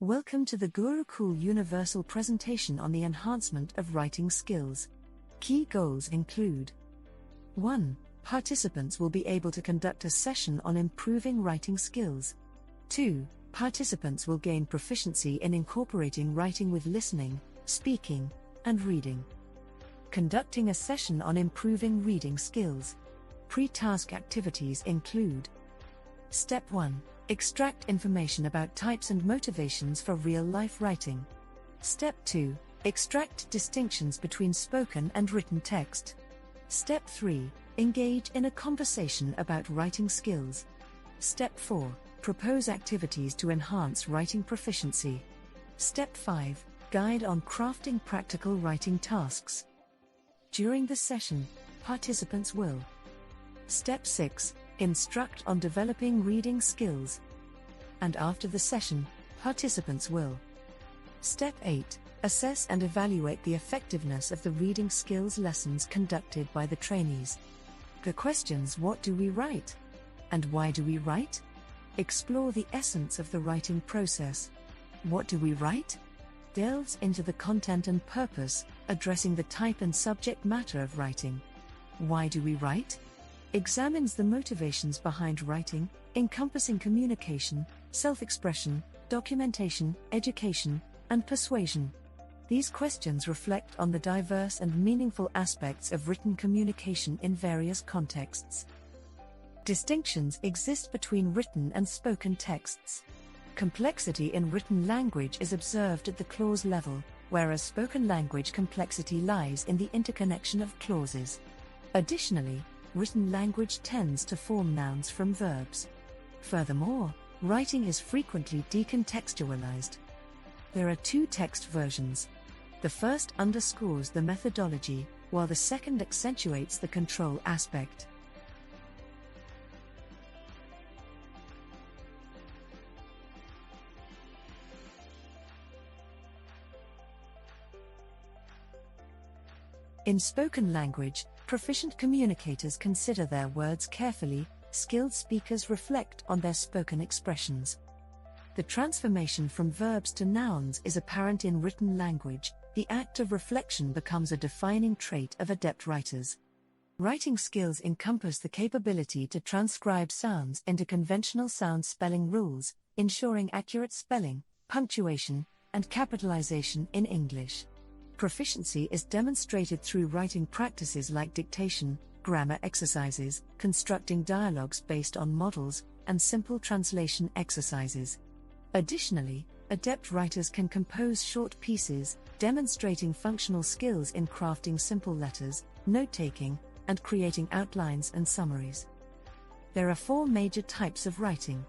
Welcome to the Gurukul Universal presentation on the enhancement of writing skills. Key goals include 1. Participants will be able to conduct a session on improving writing skills. 2. Participants will gain proficiency in incorporating writing with listening, speaking, and reading. Conducting a session on improving reading skills. Pre-task activities include: Step 1. Extract information about types and motivations for real-life writing. Step 2. Extract distinctions between spoken and written text. Step 3. Engage in a conversation about writing skills. Step 4. Propose activities to enhance writing proficiency. Step 5. Guide on crafting practical writing tasks. During the session, participants will: Step 6. Instruct on developing reading skills. And after the session, participants will: Step 8. Assess and evaluate the effectiveness of the reading skills lessons conducted by the trainees. The questions: what do we write? And why do we write? Explore the essence of the writing process. What do we write? Delves into the content and purpose, addressing the type and subject matter of writing. Why do we write? Examines the motivations behind writing, encompassing communication, self-expression, documentation, education, and persuasion. These questions reflect on the diverse and meaningful aspects of written communication in various contexts. Distinctions exist between written and spoken texts. Complexity in written language is observed at the clause level, whereas spoken language complexity lies in the interconnection of clauses. Additionally, written language tends to form nouns from verbs. Furthermore, writing is frequently decontextualized. There are two text versions. The first underscores the methodology, while the second accentuates the control aspect. In spoken language, proficient communicators consider their words carefully, skilled speakers reflect on their spoken expressions. The transformation from verbs to nouns is apparent in written language. The act of reflection becomes a defining trait of adept writers. Writing skills encompass the capability to transcribe sounds into conventional sound spelling rules, ensuring accurate spelling, punctuation, and capitalization in English. Proficiency is demonstrated through writing practices like dictation, grammar exercises, constructing dialogues based on models, and simple translation exercises. Additionally, adept writers can compose short pieces, demonstrating functional skills in crafting simple letters, note-taking, and creating outlines and summaries. There are four major types of writing.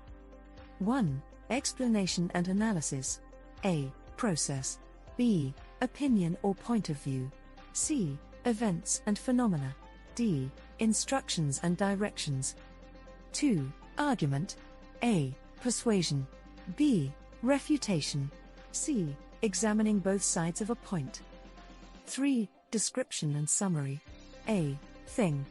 1. Explanation and analysis. A. Process. B. Opinion or point of view. C. Events and phenomena. D. Instructions and directions. 2. Argument. A. Persuasion. B. Refutation. C. Examining both sides of a point. 3. Description and summary. A. Thing.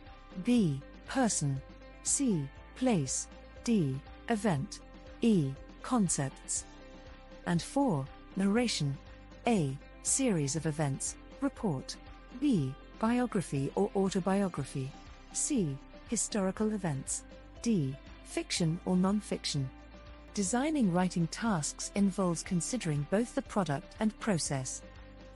B. Person. C. Place. D. Event. E. Concepts. And 4. Narration. A. Series of events, report. B. Biography or autobiography. C. Historical events. D. Fiction or non-fiction. Designing writing tasks involves considering both the product and process.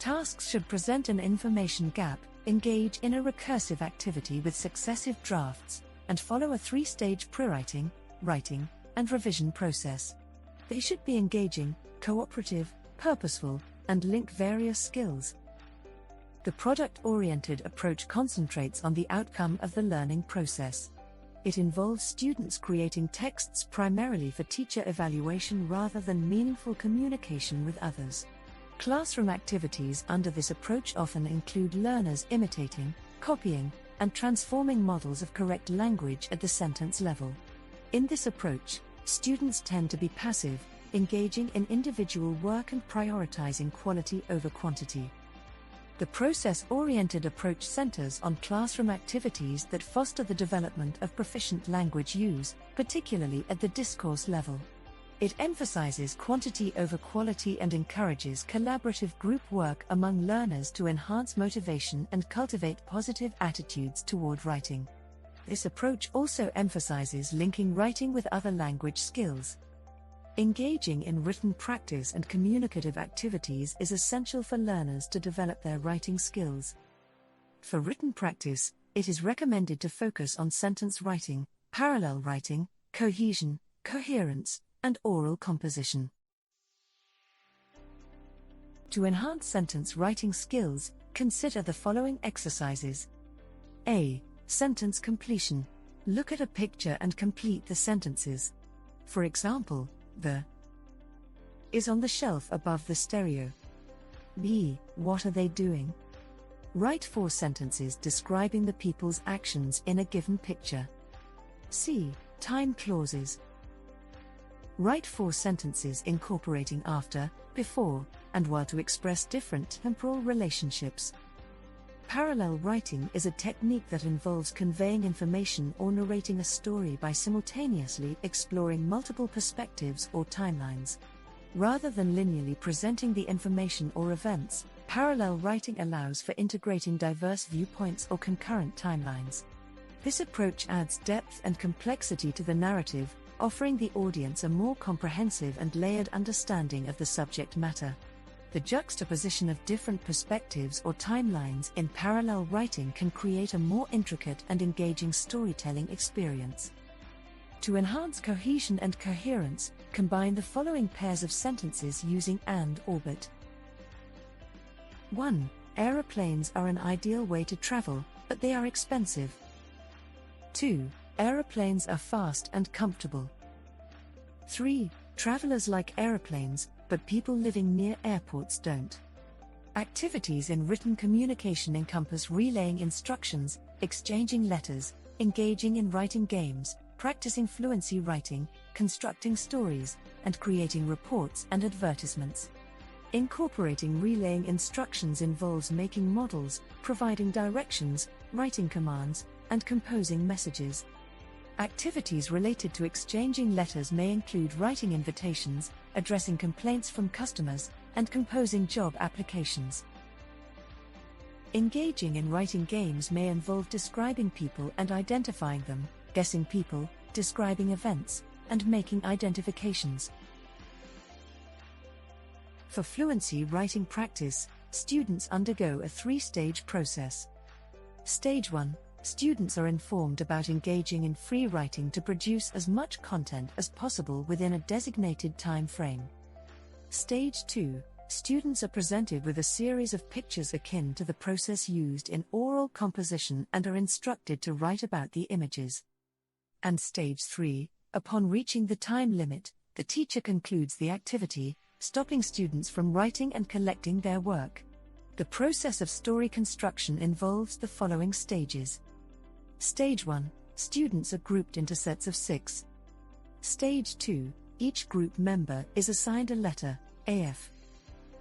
Tasks should present an information gap, engage in a recursive activity with successive drafts, and follow a three-stage pre-writing, writing, and revision process. They should be engaging, cooperative, purposeful, and link various skills. The product-oriented approach concentrates on the outcome of the learning process. It involves students creating texts primarily for teacher evaluation rather than meaningful communication with others. Classroom activities under this approach often include learners imitating, copying, and transforming models of correct language at the sentence level. In this approach, students tend to be passive, engaging in individual work and prioritizing quality over quantity. The process-oriented approach centers on classroom activities that foster the development of proficient language use, particularly at the discourse level. It emphasizes quantity over quality and encourages collaborative group work among learners to enhance motivation and cultivate positive attitudes toward writing. This approach also emphasizes linking writing with other language skills. Engaging in written practice and communicative activities is essential for learners to develop their writing skills. For written practice, it is recommended to focus on sentence writing, parallel writing, cohesion, coherence, and oral composition. To enhance sentence writing skills, consider the following exercises. A. Sentence completion. Look at a picture and complete the sentences. For example, the is on the shelf above the stereo. B. What are they doing? Write 4 sentences describing the people's actions in a given picture. C. Time clauses. Write 4 sentences incorporating after, before, and while to express different temporal relationships. Parallel writing is a technique that involves conveying information or narrating a story by simultaneously exploring multiple perspectives or timelines. Rather than linearly presenting the information or events, parallel writing allows for integrating diverse viewpoints or concurrent timelines. This approach adds depth and complexity to the narrative, offering the audience a more comprehensive and layered understanding of the subject matter. The juxtaposition of different perspectives or timelines in parallel writing can create a more intricate and engaging storytelling experience. To enhance cohesion and coherence, combine the following pairs of sentences using and or but. 1. Aeroplanes are an ideal way to travel, but they are expensive. 2. Aeroplanes are fast and comfortable. 3. Travelers like aeroplanes, but people living near airports don't. Activities in written communication encompass relaying instructions, exchanging letters, engaging in writing games, practicing fluency writing, constructing stories, and creating reports and advertisements. Incorporating relaying instructions involves making models, providing directions, writing commands, and composing messages. Activities related to exchanging letters may include writing invitations, addressing complaints from customers, and composing job applications. Engaging in writing games may involve describing people and identifying them, guessing people, describing events, and making identifications. For fluency writing practice, students undergo a 3-stage process. Stage 1. Students are informed about engaging in free writing to produce as much content as possible within a designated time frame. Stage 2. Students are presented with a series of pictures akin to the process used in oral composition and are instructed to write about the images. And Stage 3. Upon reaching the time limit, the teacher concludes the activity, stopping students from writing and collecting their work. The process of story construction involves the following stages. Stage 1. Students are grouped into sets of 6. Stage 2. Each group member is assigned a letter, AF.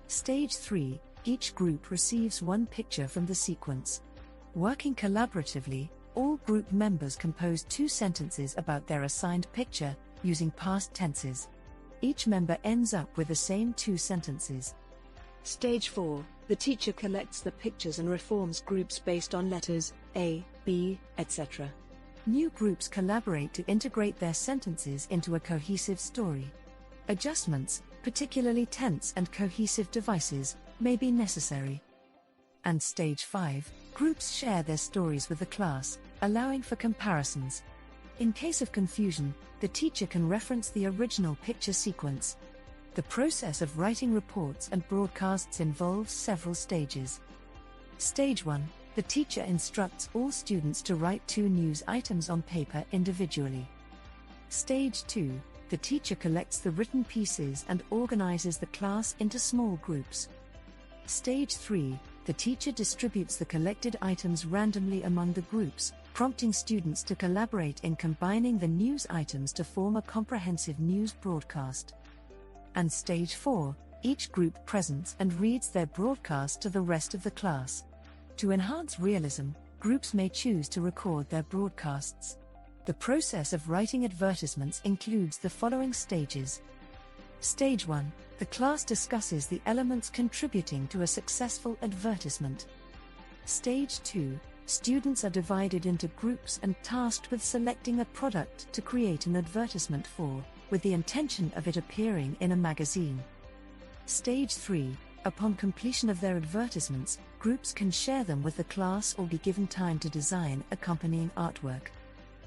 Stage 3. Each group receives one picture from the sequence. Working collaboratively, all group members compose 2 sentences about their assigned picture, using past tenses. Each member ends up with the same 2 sentences. Stage 4. The teacher collects the pictures and reforms groups based on letters A, B, etc. New groups collaborate to integrate their sentences into a cohesive story. Adjustments, particularly tense and cohesive devices, may be necessary. And Stage 5, groups share their stories with the class, allowing for comparisons. In case of confusion, the teacher can reference the original picture sequence. The process of writing reports and broadcasts involves several stages. Stage 1. The teacher instructs all students to write 2 news items on paper individually. Stage 2. The teacher collects the written pieces and organizes the class into small groups. Stage 3. The teacher distributes the collected items randomly among the groups, prompting students to collaborate in combining the news items to form a comprehensive news broadcast. And Stage 4, each group presents and reads their broadcast to the rest of the class. To enhance realism, groups may choose to record their broadcasts. The process of writing advertisements includes the following stages. Stage 1. The class discusses the elements contributing to a successful advertisement. Stage 2. Students are divided into groups and tasked with selecting a product to create an advertisement for, with the intention of it appearing in a magazine. Stage 3. Upon completion of their advertisements, groups can share them with the class or be given time to design accompanying artwork.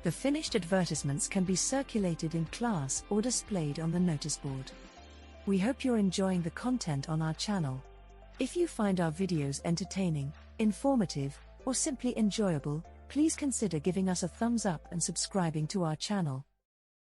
The finished advertisements can be circulated in class or displayed on the notice board. We hope you're enjoying the content on our channel. If you find our videos entertaining, informative, or simply enjoyable, please consider giving us a thumbs up and subscribing to our channel.